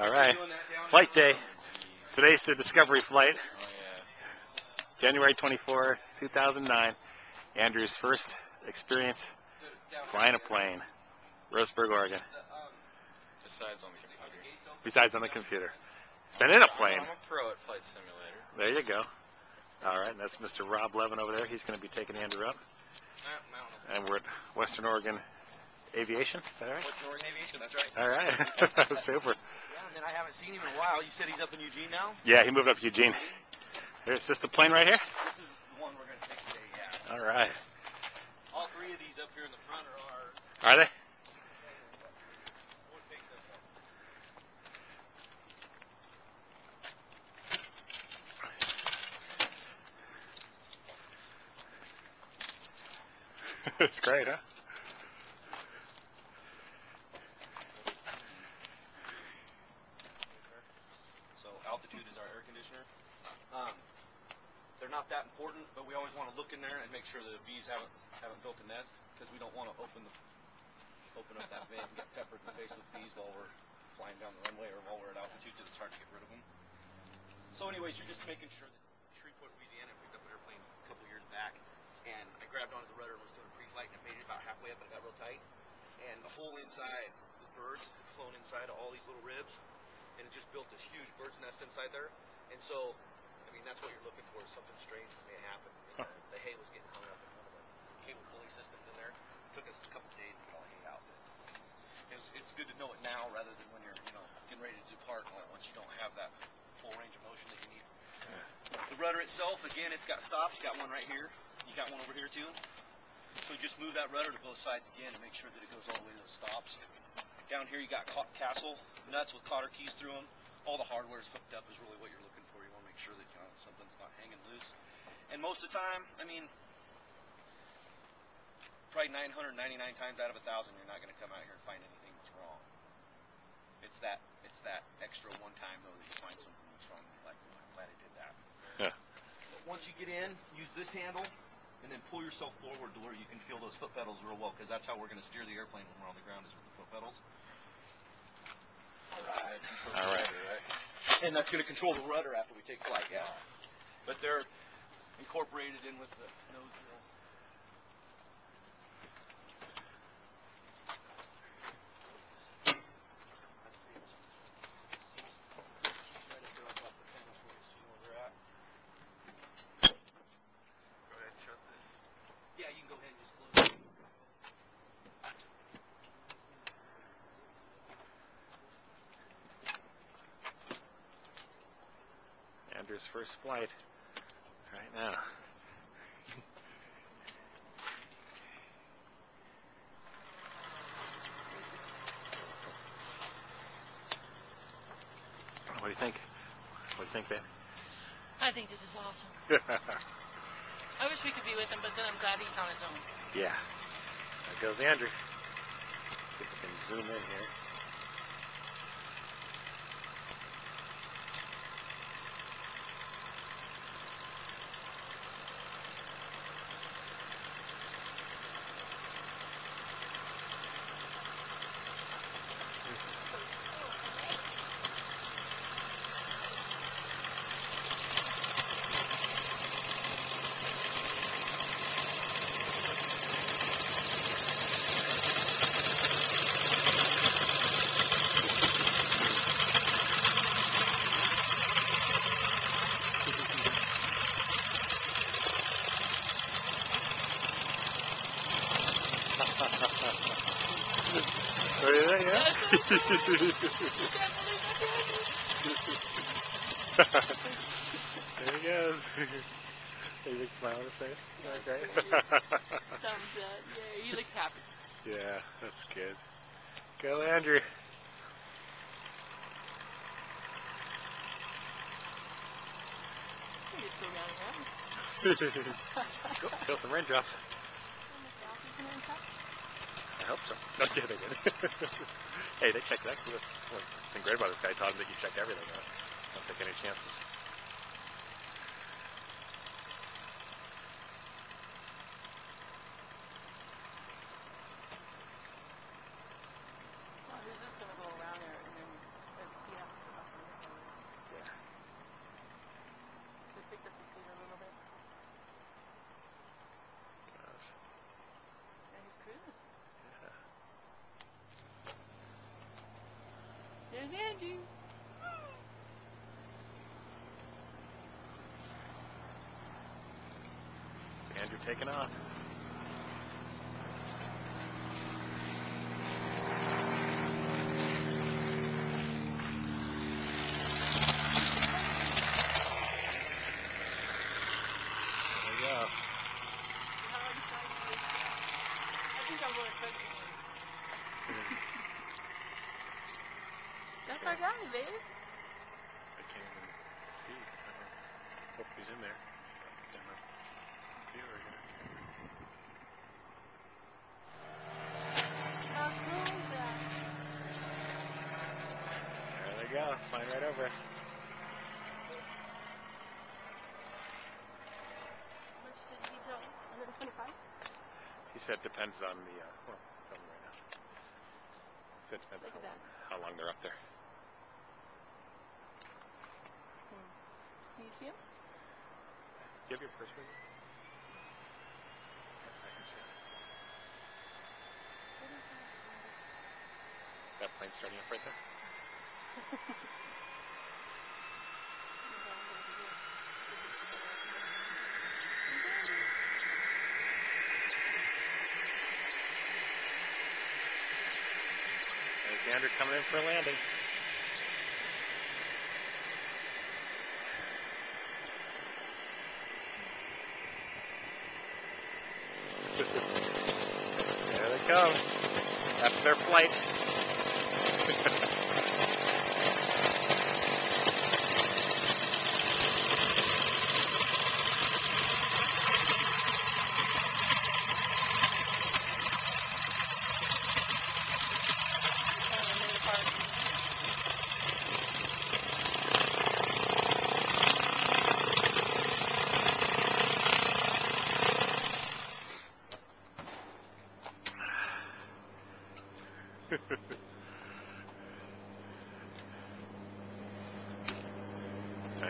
All right. Flight day. Today's the Discovery flight. January 24, 2009. Andrew's first experience flying a plane. Roseburg, Oregon. Besides on the computer. Been in a plane. I'm a pro at Flight Simulator. There you go. All right, and that's Mr. Rob Levin over there. He's going to be taking Andrew up. And we're at Western Oregon Aviation. Is that right? Western Oregon Aviation, that's right. All right. Super. Yeah, and then I haven't seen him in a while. You said he's up in Eugene now? Yeah, he moved up to Eugene. Is this the plane right here? This is the one we're going to take today, yeah. All right. All three of these up here in the front are ours. Are they? We'll take this one. It's great, huh? So altitude is our air conditioner. They're not that important, but we always want to look in there and make sure the bees haven't built a nest, because we don't want to open up that vent and get peppered in the face with bees while we're flying down the runway or while we're at altitude, because it's hard to get rid of them. So anyways, you're just making sure that Shreveport, Louisiana, picked up an airplane a couple years back, and I grabbed onto the rudder and was doing a pre-flight, and I made it about halfway up, and it got real tight, and the whole inside, the birds had flown inside of all these little ribs, and it just built this huge bird's nest inside there. And so, I mean, that's what you're looking for, is something strange that may happen. And, the hay was getting hung up in one of the cable pulley systems in there. It took us a couple days to get all the hay out. It's good to know it now rather than when you're, getting ready to depart, once you don't have that full range of motion that you need. The rudder itself, again, it's got stops. You got one right here. You got one over here too. So you just move that rudder to both sides again and make sure that it goes all the way to those stops. Down here you got castle nuts with cotter keys through them. All the hardware is hooked up is really what you're looking for. You want to make sure that something's not hanging loose. And most of the time, I mean, probably 999 times out of 1,000, you're not going to come out here and find anything that's wrong. It's that extra one time though that you find something that's wrong. Like, I'm glad I did that. Yeah. But once you get in, use this handle, and then pull yourself forward to where you can feel those foot pedals real well, because that's how we're going to steer the airplane when we're on the ground, is with the foot pedals. All right. And that's going to control the rudder after we take flight, yeah. But they're incorporated in with the nose wheel. Yeah, you can go ahead and just close it. Andrew's first flight right now. What do you think? What do you think, babe? I think this is awesome. I wish we could be with him, but then I'm glad he's on his own. Yeah. There goes Andrew. See if we can zoom in here. What do you think, yeah? There he goes. A big smile on his face. Okay. Thumbs up. Yeah, he looks happy. Yeah, that's good. Go, Andrew. You just go round and round. Go, feel some raindrops. I hope so. No, yeah, they did. Hey, they checked that. What's been great about this guy, taught him that you check everything out. Don't take any chances. Well, he's just going to go around there, and then he has to There's Andrew. Andrew taking off. There we go. I think I'm going quick. That's our guy, babe. I can't even see. Hope he's in there. Viewer here. How cool is that? There they go, flying right over us. How much did he tell us? 125? He said depends on the, well, tell me right now. He said depends Look on at how long they're up there. Can you see him? Do you have your purse with you? I can see it. What is that? That plane starting up right there? There's Andrew coming in for a landing. There they come. That's their flight.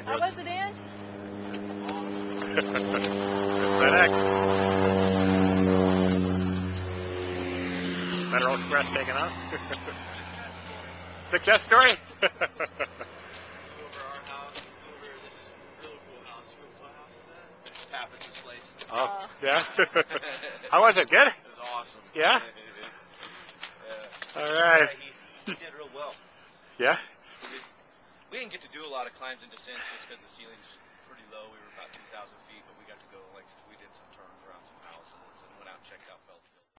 How was it, Ange? FedEx. Federal Express taking off. Success story. Over our house, over this really cool house. You know what house is that? It's Tappas' place. Oh, yeah. How was it? Good? It was awesome. Yeah? All right. He did real well. Yeah? We didn't get to do a lot of climbs and descents just because the ceiling's pretty low. We were about 2,000 feet, but we got to go like